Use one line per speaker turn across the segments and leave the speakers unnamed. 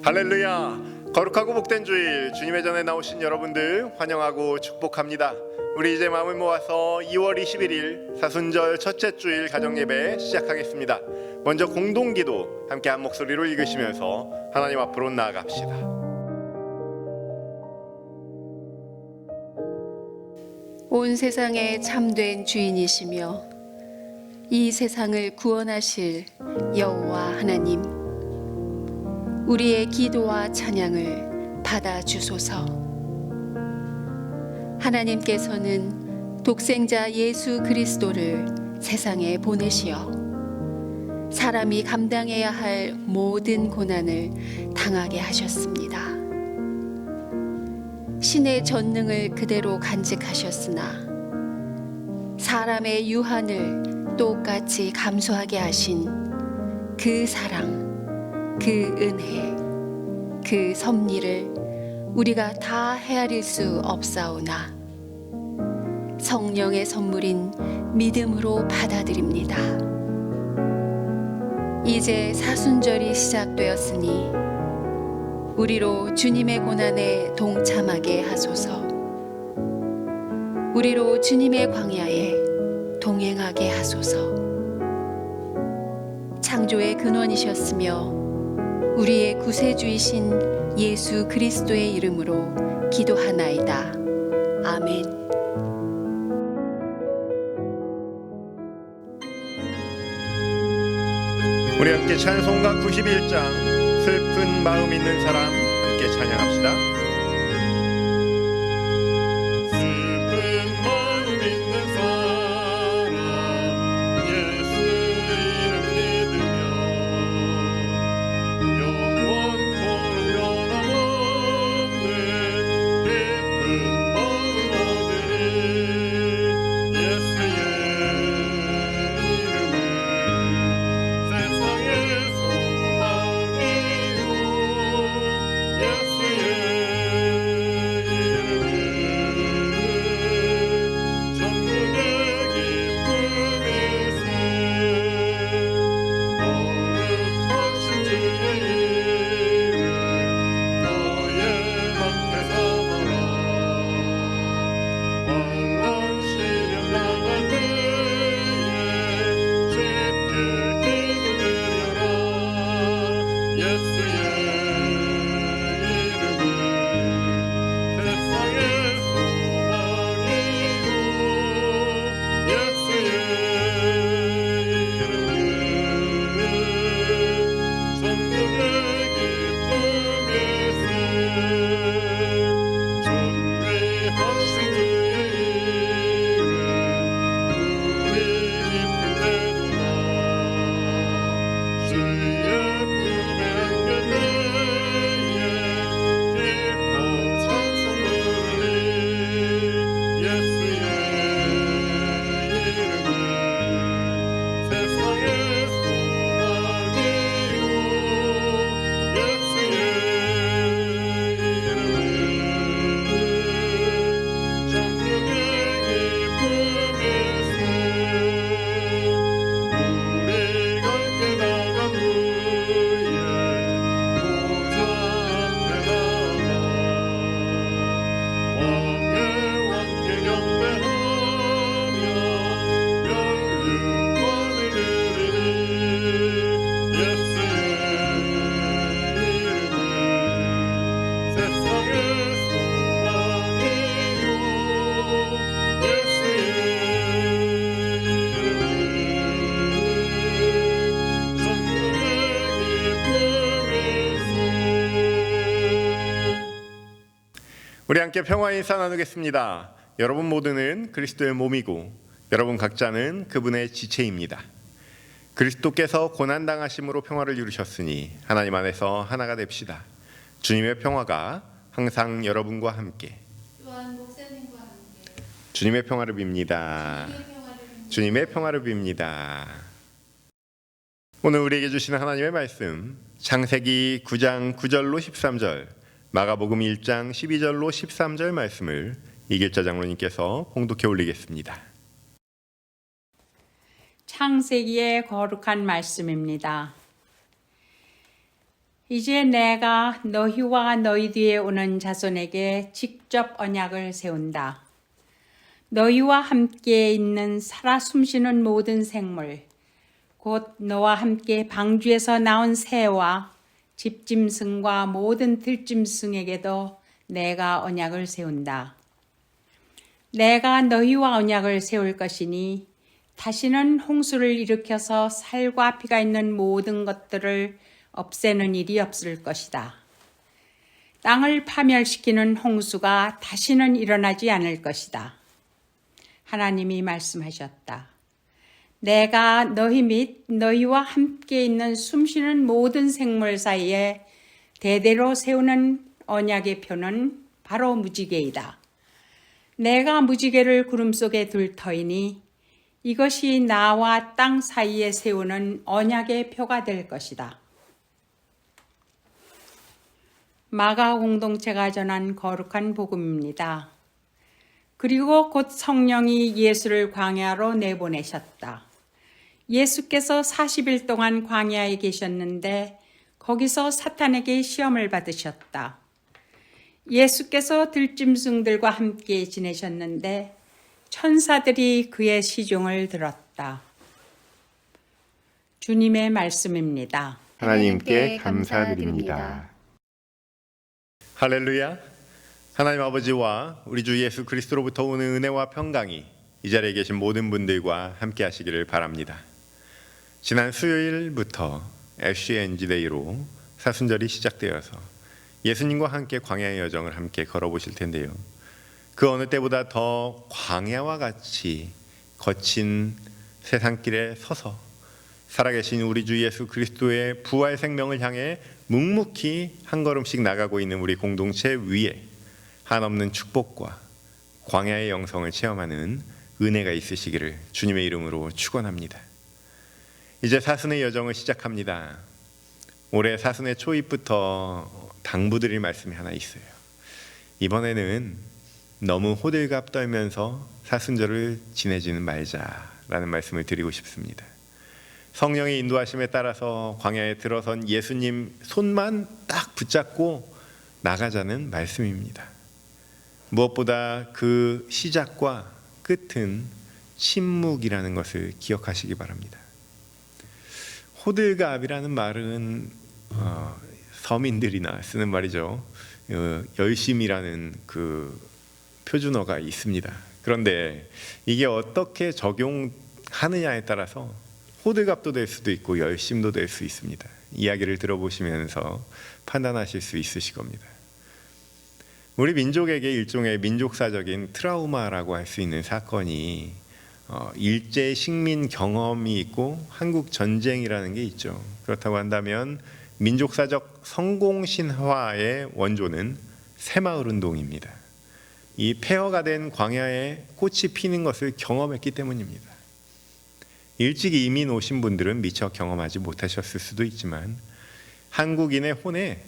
할렐루야! 거룩하고 복된 주일, 주님의 전에 나오신 여러분들 환영하고 축복합니다. 우리 이제 마음을 모아서 2월 21일 사순절 첫째 주일 가정예배 시작하겠습니다. 먼저 공동기도 함께 한 목소리로 읽으시면서 하나님 앞으로 나아갑시다.
온 세상의 참된 주인이시며 이 세상을 구원하실 여호와 하나님, 우리의 기도와 찬양을 받아주소서. 하나님께서는 독생자 예수 그리스도를 세상에 보내시어 사람이 감당해야 할 모든 고난을 당하게 하셨습니다. 신의 전능을 그대로 간직하셨으나 사람의 유한을 똑같이 감수하게 하신 그 사랑, 그 은혜, 그 섭리를 우리가 다 헤아릴 수 없사오나 성령의 선물인 믿음으로 받아들입니다. 이제 사순절이 시작되었으니 우리로 주님의 고난에 동참하게 하소서. 우리로 주님의 광야에 동행하게 하소서. 창조의 근원이셨으며 우리의 구세주이신 예수 그리스도의 이름으로 기도하나이다. 아멘.
우리 함께 찬송가 91장 슬픈 마음 있는 사람 함께 찬양합시다. 우리 함께 평화 인사 나누겠습니다. 여러분 모두는 그리스도의 몸이고 여러분 각자는 그분의 지체입니다. 그리스도께서 고난당하심으로 평화를 이루셨으니 하나님 안에서 하나가 됩시다. 주님의 평화가 항상 여러분과 함께,
또한 목사님과 함께
주님의 평화를 빕니다. 주님의 평화를 빕니다. 오늘 우리에게 주시는 하나님의 말씀, 창세기 9장 9절로 13절, 마가복음 1장 12절로 13절 말씀을 이길자 장로님께서 봉독해 올리겠습니다.
창세기의 거룩한 말씀입니다. 이제 내가 너희와 너희 뒤에 오는 자손에게 직접 언약을 세운다. 너희와 함께 있는 살아 숨쉬는 모든 생물, 곧 너와 함께 방주에서 나온 새와 집짐승과 모든 들짐승에게도 내가 언약을 세운다. 내가 너희와 언약을 세울 것이니 다시는 홍수를 일으켜서 살과 피가 있는 모든 것들을 없애는 일이 없을 것이다. 땅을 파멸시키는 홍수가 다시는 일어나지 않을 것이다. 하나님이 말씀하셨다. 내가 너희 및 너희와 함께 있는 숨쉬는 모든 생물 사이에 대대로 세우는 언약의 표는 바로 무지개이다. 내가 무지개를 구름 속에 둘 터이니 이것이 나와 땅 사이에 세우는 언약의 표가 될 것이다. 마가 공동체가 전한 거룩한 복음입니다. 그리고 곧 성령이 예수를 광야로 내보내셨다. 예수께서 40일 동안 광야에 계셨는데 거기서 사탄에게 시험을 받으셨다. 예수께서 들짐승들과 함께 지내셨는데 천사들이 그의 시종을 들었다. 주님의 말씀입니다.
하나님께 감사드립니다. 할렐루야. 하나님 아버지와 우리 주 예수 그리스도로부터 오는 은혜와 평강이 이 자리에 계신 모든 분들과 함께 하시기를 바랍니다. 지난 수요일부터 FCNG 데이로 사순절이 시작되어서 예수님과 함께 광야의 여정을 함께 걸어보실 텐데요. 그 어느 때보다 더 광야와 같이 거친 세상길에 서서 살아계신 우리 주 예수 그리스도의 부활 생명을 향해 묵묵히 한 걸음씩 나가고 있는 우리 공동체 위에 한없는 축복과 광야의 영성을 체험하는 은혜가 있으시기를 주님의 이름으로 축원합니다. 이제 사순의 여정을 시작합니다. 올해 사순의 초입부터 당부드릴 말씀이 하나 있어요. 이번에는 너무 호들갑 떨면서 사순절을 지내지는 말자라는 말씀을 드리고 싶습니다. 성령의 인도하심에 따라서 광야에 들어선 예수님 손만 딱 붙잡고 나가자는 말씀입니다. 무엇보다 그 시작과 끝은 침묵이라는 것을 기억하시기 바랍니다. 호들갑이라는 말은 서민들이나 쓰는 말이죠. 열심이라는 그 표준어가 있습니다. 그런데 이게 어떻게 적용하느냐에 따라서 호들갑도 될 수도 있고 열심도 될 수 있습니다. 이야기를 들어보시면서 판단하실 수 있으실 겁니다. 우리 민족에게 일종의 민족사적인 트라우마라고 할 수 있는 사건이 일제 식민 경험이 있고 한국 전쟁이라는 게 있죠. 그렇다고 한다면 민족사적 성공 신화의 원조는 새마을 운동입니다. 이 폐허가 된 광야에 꽃이 피는 것을 경험했기 때문입니다. 일찍 이민 오신 분들은 미처 경험하지 못하셨을 수도 있지만 한국인의 혼에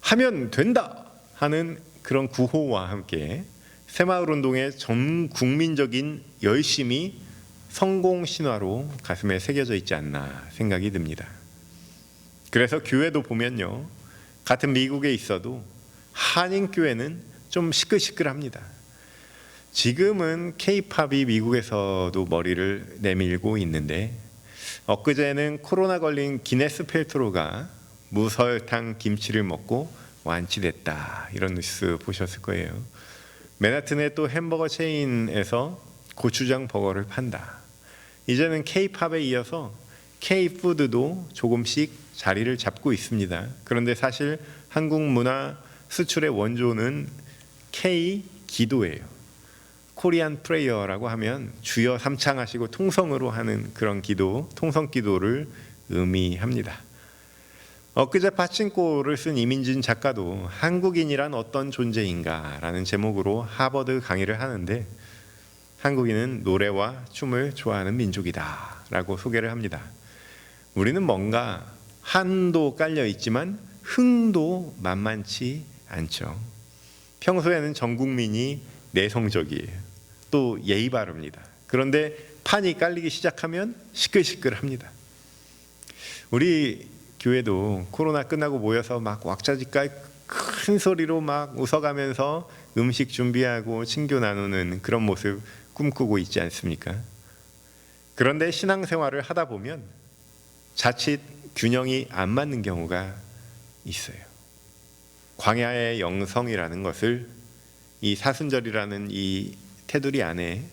하면 된다 하는 그런 구호와 함께 새마을 운동의 전 국민적인 열심이 성공 신화로 가슴에 새겨져 있지 않나 생각이 듭니다. 그래서 교회도 보면요, 같은 미국에 있어도 한인교회는 좀 시끌시끌합니다. 지금은 K-팝이 미국에서도 머리를 내밀고 있는데 엊그제는 코로나 걸린 기네스 펠트로가 무설탕 김치를 먹고 완치됐다, 이런 뉴스 보셨을 거예요. 맨하튼의 또 햄버거 체인에서 고추장 버거를 판다. 이제는 K-팝에 이어서 K-푸드도 조금씩 자리를 잡고 있습니다. 그런데 사실 한국 문화 수출의 원조는 K-기도예요. 코리안 프레이어라고 하면 주여 삼창하시고 통성으로 하는 그런 기도, 통성기도를 의미합니다. 엊그제 파친코를 쓴 이민진 작가도 한국인이란 어떤 존재인가라는 제목으로 하버드 강의를 하는데 한국인은 노래와 춤을 좋아하는 민족이다 라고 소개를 합니다. 우리는 뭔가 한도 깔려 있지만 흥도 만만치 않죠. 평소에는 전 국민이 내성적이에요. 또 예의 바릅니다. 그런데 판이 깔리기 시작하면 시끌시끌합니다. 우리 교회도 코로나 끝나고 모여서 막 왁자지껄 큰 소리로 막 웃어가면서 음식 준비하고 친교 나누는 그런 모습 꿈꾸고 있지 않습니까? 그런데 신앙생활을 하다 보면 자칫 균형이 안 맞는 경우가 있어요. 광야의 영성이라는 것을 이 사순절이라는 이 테두리 안에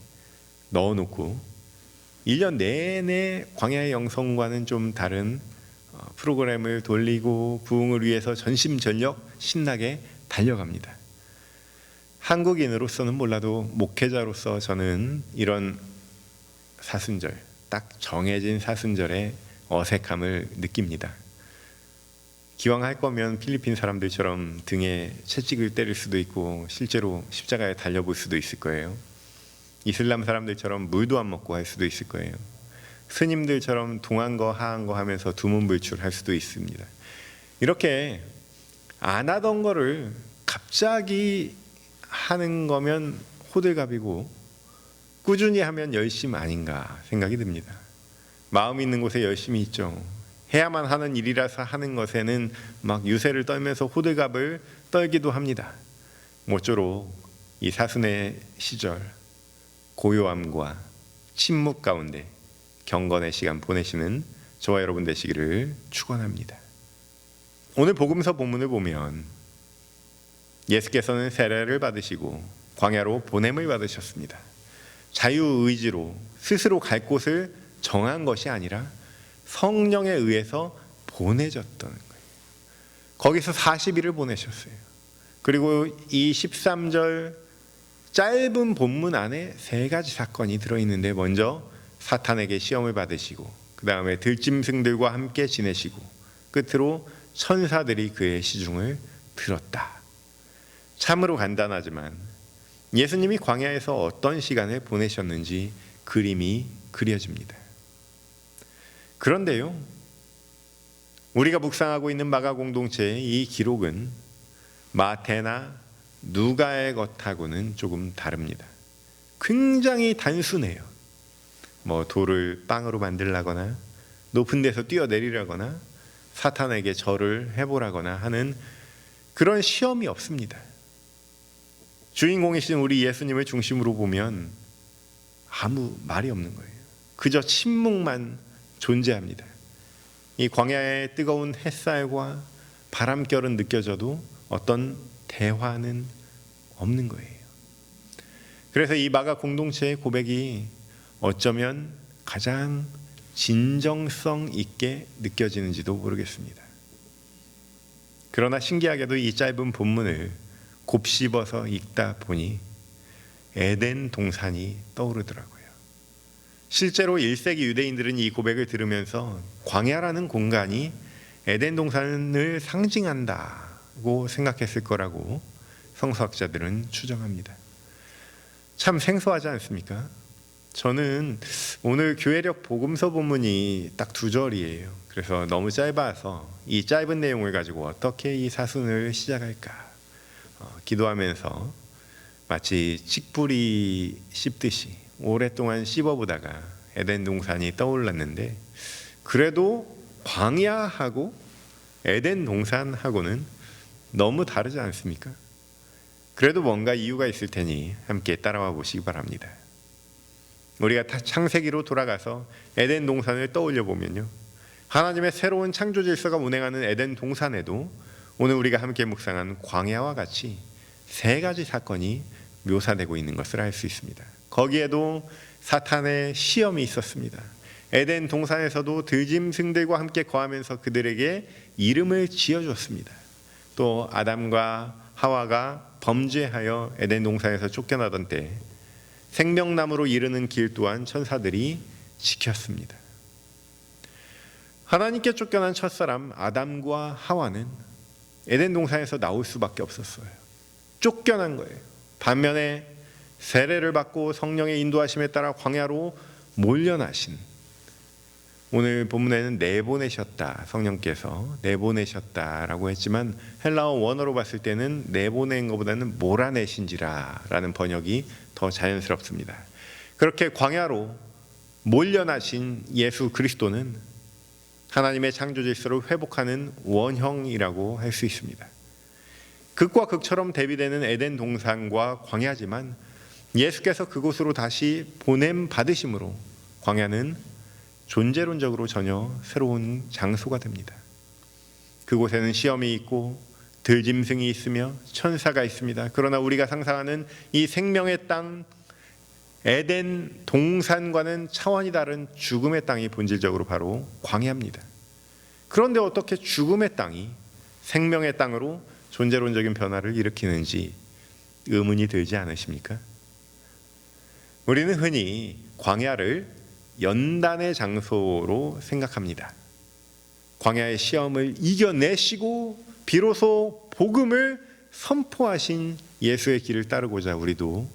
넣어놓고 1년 내내 광야의 영성과는 좀 다른 프로그램을 돌리고 부흥을 위해서 전심전력 신나게 달려갑니다. 한국인으로서는 몰라도 목회자로서 저는 이런 사순절, 딱 정해진 사순절에 어색함을 느낍니다. 기왕 할 거면 필리핀 사람들처럼 등에 채찍을 때릴 수도 있고 실제로 십자가에 달려볼 수도 있을 거예요. 이슬람 사람들처럼 물도 안 먹고 할 수도 있을 거예요. 스님들처럼 동한 거 하한 거 하면서 두문불출할 수도 있습니다. 이렇게 안 하던 거를 갑자기 하는 거면 호들갑이고 꾸준히 하면 열심 아닌가 생각이 듭니다. 마음 있는 곳에 열심이 있죠. 해야만 하는 일이라서 하는 것에는 막 유세를 떨면서 호들갑을 떨기도 합니다. 모쪼록 이 사순의 시절 고요함과 침묵 가운데 경건의 시간 보내시는 저와 여러분 되시기를 축원합니다. 오늘 복음서 본문을 보면 예수께서는 세례를 받으시고 광야로 보냄을 받으셨습니다. 자유의지로 스스로 갈 곳을 정한 것이 아니라 성령에 의해서 보내졌던 거예요. 거기서 40일을 보내셨어요. 그리고 이 13절 짧은 본문 안에 세 가지 사건이 들어있는데 먼저 사탄에게 시험을 받으시고 그 다음에 들짐승들과 함께 지내시고 끝으로 천사들이 그의 시중을 들었다. 참으로 간단하지만 예수님이 광야에서 어떤 시간을 보내셨는지 그림이 그려집니다. 그런데요, 우리가 묵상하고 있는 마가 공동체의 이 기록은 마태나 누가의 것하고는 조금 다릅니다. 굉장히 단순해요. 뭐 돌을 빵으로 만들라거나 높은 데서 뛰어내리라거나 사탄에게 절을 해보라거나 하는 그런 시험이 없습니다. 주인공이신 우리 예수님을 중심으로 보면 아무 말이 없는 거예요. 그저 침묵만 존재합니다. 이 광야의 뜨거운 햇살과 바람결은 느껴져도 어떤 대화는 없는 거예요. 그래서 이 마가 공동체의 고백이 어쩌면 가장 진정성 있게 느껴지는지도 모르겠습니다. 그러나 신기하게도 이 짧은 본문을 곱씹어서 읽다 보니 에덴 동산이 떠오르더라고요. 실제로 1세기 유대인들은 이 고백을 들으면서 광야라는 공간이 에덴 동산을 상징한다고 생각했을 거라고 성서학자들은 추정합니다. 참 생소하지 않습니까? 저는 오늘 교회력 복음서 본문이 딱 2절이에요. 그래서 너무 짧아서 이 짧은 내용을 가지고 어떻게 이 사순을 시작할까 기도하면서 마치 칡뿌리 씹듯이 오랫동안 씹어보다가 에덴 동산이 떠올랐는데, 그래도 광야하고 에덴 동산하고는 너무 다르지 않습니까? 그래도 뭔가 이유가 있을 테니 함께 따라와 보시기 바랍니다. 우리가 창세기로 돌아가서 에덴 동산을 떠올려 보면요, 하나님의 새로운 창조 질서가 운행하는 에덴 동산에도 오늘 우리가 함께 묵상한 광야와 같이 3가지 사건이 묘사되고 있는 것을 알 수 있습니다. 거기에도 사탄의 시험이 있었습니다. 에덴 동산에서도 들짐승들과 함께 거하면서 그들에게 이름을 지어줬습니다. 또 아담과 하와가 범죄하여 에덴 동산에서 쫓겨나던 때 생명나무로 이르는 길 또한 천사들이 지켰습니다. 하나님께 쫓겨난 첫사람 아담과 하와는 에덴 동산에서 나올 수밖에 없었어요. 쫓겨난 거예요. 반면에 세례를 받고 성령의 인도하심에 따라 광야로 몰려나신, 오늘 본문에는 내보내셨다, 성령께서 내보내셨다라고 했지만 헬라어 원어로 봤을 때는 내보낸 것보다는 몰아내신지라 라는 번역이 더 자연스럽습니다. 그렇게 광야로 몰려나신 예수 그리스도는 하나님의 창조 질서를 회복하는 원형이라고 할 수 있습니다. 극과 극처럼 대비되는 에덴 동산과 광야지만 예수께서 그곳으로 다시 보냄 받으심으로 광야는 존재론적으로 전혀 새로운 장소가 됩니다. 그곳에는 시험이 있고 들짐승이 있으며 천사가 있습니다. 그러나 우리가 상상하는 이 생명의 땅 에덴 동산과는 차원이 다른 죽음의 땅이 본질적으로 바로 광야입니다. 그런데 어떻게 죽음의 땅이 생명의 땅으로 존재론적인 변화를 일으키는지 의문이 들지 않으십니까? 우리는 흔히 광야를 연단의 장소로 생각합니다. 광야의 시험을 이겨내시고 비로소 복음을 선포하신 예수의 길을 따르고자 우리도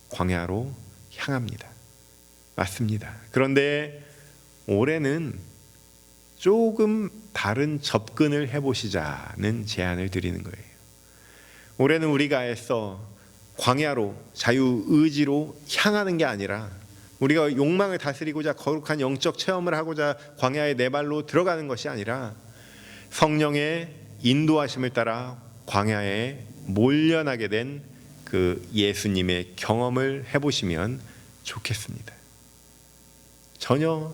광야로 향합니다. 맞습니다. 그런데 올해는 조금 다른 접근을 해보시자는 제안을 드리는 거예요. 올해는 우리가 애써 광야로 자유의지로 향하는 게 아니라 우리가 욕망을 다스리고자 거룩한 영적 체험을 하고자 광야에 네 발로 들어가는 것이 아니라 성령의 인도하심을 따라 광야에 몰려나게 된 그 예수님의 경험을 해보시면 좋겠습니다. 전혀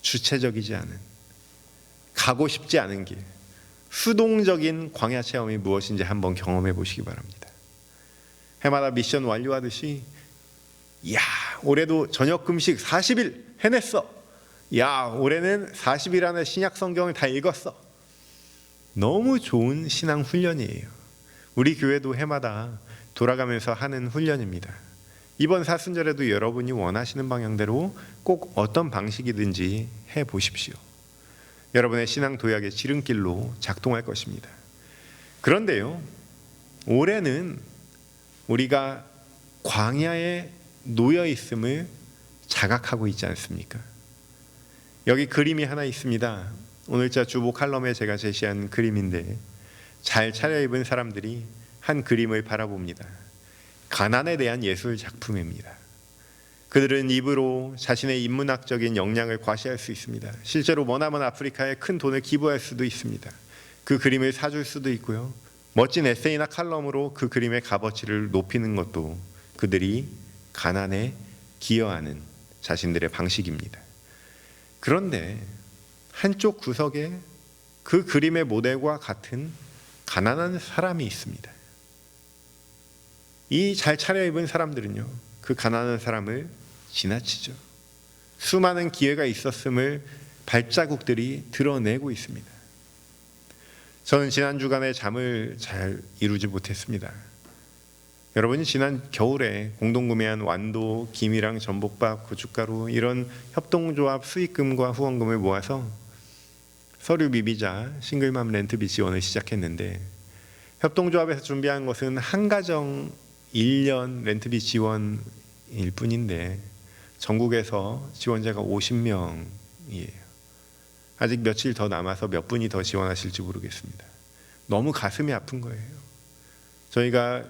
주체적이지 않은, 가고 싶지 않은 길, 수동적인 광야 체험이 무엇인지 한번 경험해 보시기 바랍니다. 해마다 미션 완료하듯이 야, 올해도 저녁 금식 40일 해냈어. 야, 올해는 40일 안에 신약 성경을 다 읽었어. 너무 좋은 신앙 훈련이에요. 우리 교회도 해마다 돌아가면서 하는 훈련입니다. 이번 사순절에도 여러분이 원하시는 방향대로 꼭 어떤 방식이든지 해 보십시오. 여러분의 신앙 도약의 지름길로 작동할 것입니다. 그런데요, 올해는 우리가 광야에 놓여 있음을 자각하고 있지 않습니까? 여기 그림이 하나 있습니다. 오늘자 주보 칼럼에 제가 제시한 그림인데 잘 차려입은 사람들이 한 그림을 바라봅니다. 가난에 대한 예술 작품입니다. 그들은 입으로 자신의 인문학적인 역량을 과시할 수 있습니다. 실제로 머나먼 아프리카에 큰 돈을 기부할 수도 있습니다. 그 그림을 사줄 수도 있고요. 멋진 에세이나 칼럼으로 그 그림의 값어치를 높이는 것도 그들이 가난에 기여하는 자신들의 방식입니다. 그런데 한쪽 구석에 그 그림의 모델과 같은 가난한 사람이 있습니다. 이 잘 차려입은 사람들은요, 그 가난한 사람을 지나치죠. 수많은 기회가 있었음을 발자국들이 드러내고 있습니다. 저는 지난 주간에 잠을 잘 이루지 못했습니다. 여러분이 지난 겨울에 공동구매한 완도, 김이랑 전복밥, 고춧가루 이런 협동조합 수익금과 후원금을 모아서 서류 미비자 싱글맘 렌트비 지원을 시작했는데 협동조합에서 준비한 것은 한 가정 1년 렌트비 지원일 뿐인데 전국에서 지원자가 50명이에요. 아직 며칠 더 남아서 몇 분이 더 지원하실지 모르겠습니다. 너무 가슴이 아픈 거예요. 저희가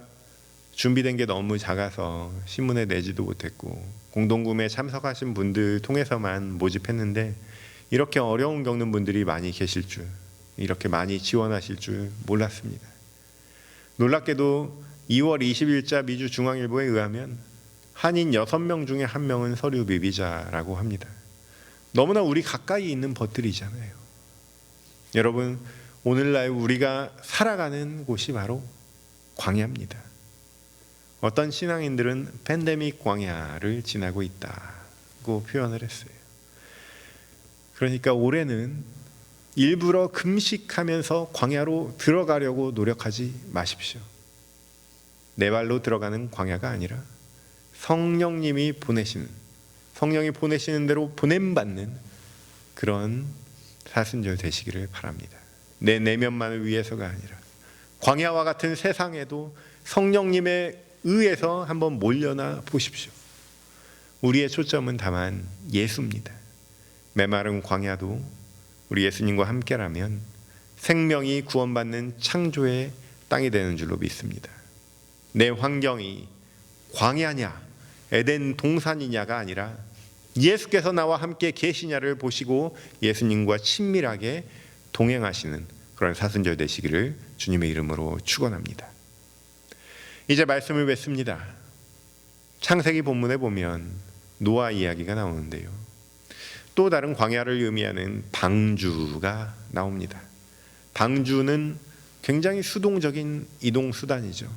준비된 게 너무 작아서 신문에 내지도 못했고 공동구매에 참석하신 분들 통해서만 모집했는데 이렇게 어려움 겪는 분들이 많이 계실 줄, 이렇게 많이 지원하실 줄 몰랐습니다. 놀랍게도 2월 20일자 미주중앙일보에 의하면 한인 6명 중에 1명은 서류 미비자라고 합니다. 너무나 우리 가까이 있는 것들이잖아요. 여러분, 오늘날 우리가 살아가는 곳이 바로 광야입니다. 어떤 신앙인들은 팬데믹 광야를 지나고 있다고 표현을 했어요. 그러니까 올해는 일부러 금식하면서 광야로 들어가려고 노력하지 마십시오. 내 발로 들어가는 광야가 아니라 성령님이 보내시는, 성령이 보내시는 대로 보냄받는 그런 사순절 되시기를 바랍니다. 내 내면만을 위해서가 아니라 광야와 같은 세상에도 성령님의 의해서 한번 몰려나 보십시오. 우리의 초점은 다만 예수입니다. 메마른 광야도 우리 예수님과 함께라면 생명이 구원받는 창조의 땅이 되는 줄로 믿습니다. 내 환경이 광야냐 에덴 동산이냐가 아니라 예수께서 나와 함께 계시냐를 보시고 예수님과 친밀하게 동행하시는 그런 사순절 되시기를 주님의 이름으로 축원합니다. 이제 말씀을 맺습니다. 창세기 본문에 보면 노아 이야기가 나오는데요. 또 다른 광야를 의미하는 방주가 나옵니다. 방주는 굉장히 수동적인 이동 수단이죠.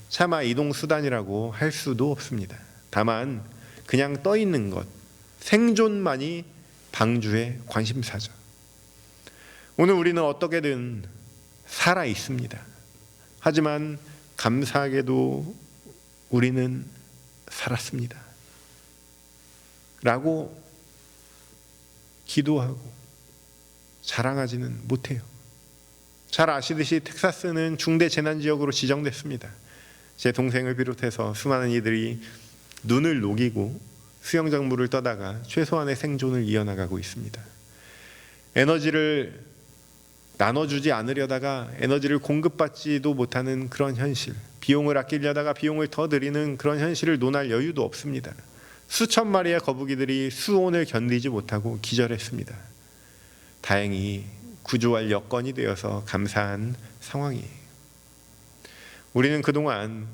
차마 이동 수단이라고 할 수도 없습니다. 다만 그냥 떠 있는 것, 생존만이 방주의 관심사죠. 오늘 우리는 어떻게든 살아 있습니다. 하지만 감사하게도 우리는 살았습니다. 라고 기도하고 자랑하지는 못해요. 잘 아시듯이 텍사스는 중대 재난 지역으로 지정됐습니다. 제 동생을 비롯해서 수많은 이들이 눈을 녹이고 수영장 물을 떠다가 최소한의 생존을 이어나가고 있습니다. 에너지를 나눠주지 않으려다가 에너지를 공급받지도 못하는 그런 현실, 비용을 아끼려다가 비용을 더 들이는 그런 현실을 논할 여유도 없습니다. 수천 마리의 거북이들이 수온을 견디지 못하고 기절했습니다. 다행히 구조할 여건이 되어서 감사한 상황이에요. 우리는 그동안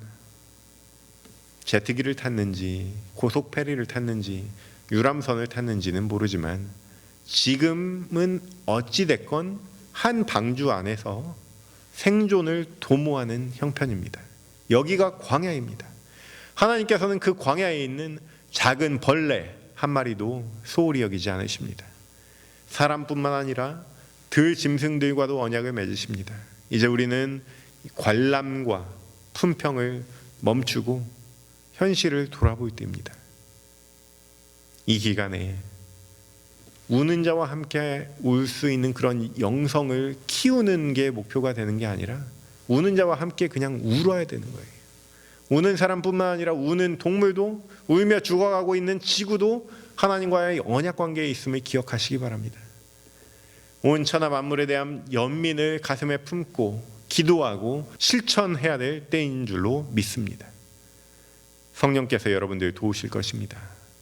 제트기를 탔는지 고속 페리를 탔는지 유람선을 탔는지는 모르지만 지금은 어찌됐건 한 방주 안에서 생존을 도모하는 형편입니다. 여기가 광야입니다. 하나님께서는 그 광야에 있는 작은 벌레 한 마리도 소홀히 여기지 않으십니다. 사람뿐만 아니라 들 짐승들과도 언약을 맺으십니다. 이제 우리는 관람과 품평을 멈추고 현실을 돌아볼 때입니다. 이 기간에 우는 자와 함께 울 수 있는 그런 영성을 키우는 게 목표가 되는 게 아니라 우는 자와 함께 그냥 울어야 되는 거예요. 우는 사람뿐만 아니라 우는 동물도, 울며 죽어가고 있는 지구도 하나님과의 언약 관계에 있음을 기억하시기 바랍니다. 온 천하 만물에 대한 연민을 가슴에 품고 기도하고 실천해야 될 때인 줄로 믿습니다. 성령께서 여러분들 도우실 것입니다.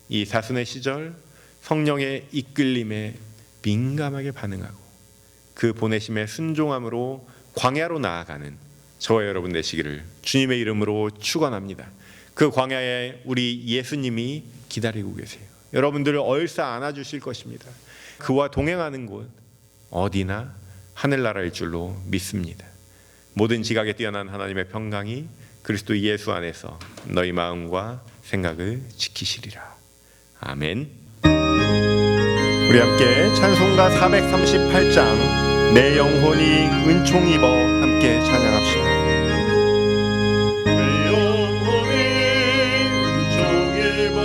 이 사순의 시절 성령의 이끌림에 민감하게 반응하고 그 보내심에 순종함으로 광야로 나아가는 저와 여러분 되시기를 주님의 이름으로 축원합니다. 그 광야에 우리 예수님이 기다리고 계세요. 여러분들을 얼싸 안아주실 것입니다. 그와 동행하는 곳 어디나 하늘나라일 줄로 믿습니다. 모든 지각에 뛰어난 하나님의 평강이 그리스도 예수 안에서 너희 마음과 생각을 지키시리라. 아멘. 우리 함께 찬송가 438장 내 영혼이 은총 입어 함께 찬양합시다. 내 영혼이 은총 입어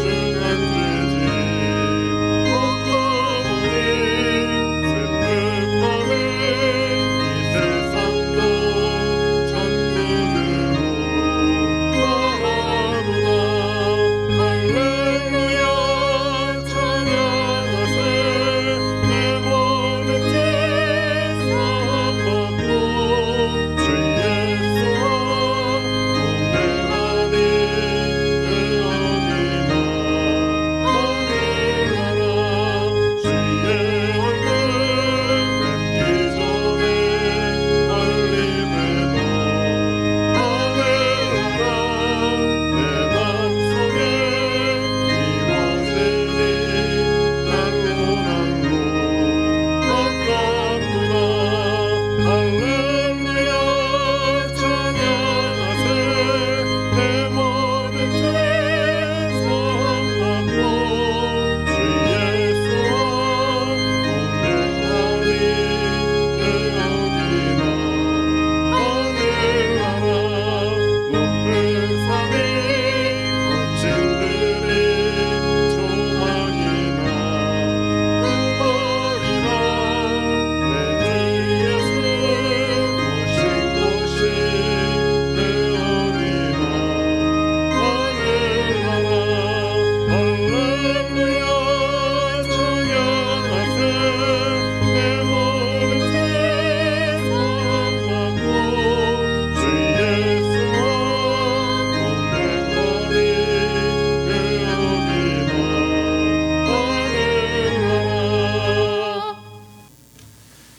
주 간주지 헛거보니 슬픈 밤에 이 세상도 천국으로 말하노라. 할렐루야 찬양하세. 내 모든 죄 사함받고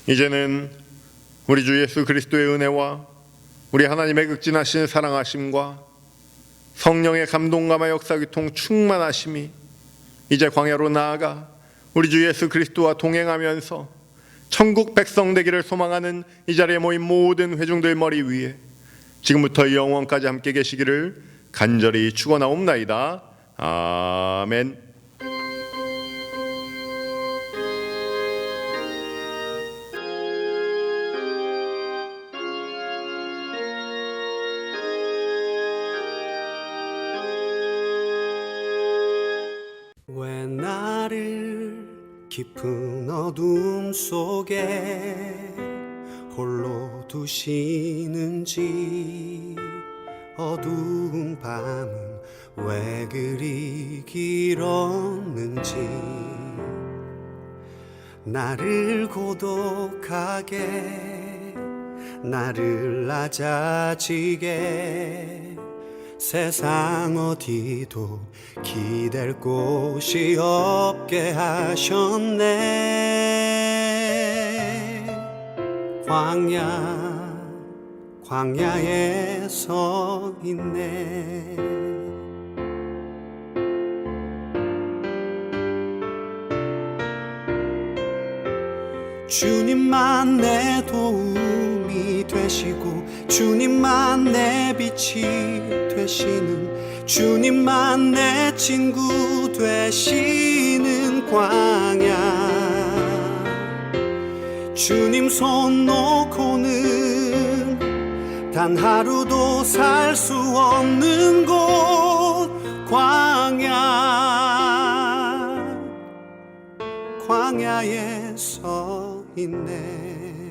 이제는 우리 주 예수 그리스도의 은혜와 우리 하나님의 극진하신 사랑하심과 성령의 감동감화 역사교통 충만하심이 이제 광야로 나아가 우리 주 예수 그리스도와 동행하면서 천국 백성 되기를 소망하는 이 자리에 모인 모든 회중들 머리 위에 지금부터 영원까지 함께 계시기를 간절히 축원하옵나이다. 아멘.
왜 나를 깊은 어둠 속에 홀로 두시는지, 어두운 밤은 왜 그리 길었는지, 나를 고독하게, 나를 낮아지게, 세상 어디도 기댈 곳이 없게 하셨네. 광야에 서 있네. 주님만 내 도움이 되시고, 주님만 내 빛이 되시는, 주님만 내 친구 되시는 광야. 주님 손 놓고는 단 하루도 살 수 없는 곳, 광야에 서 있네.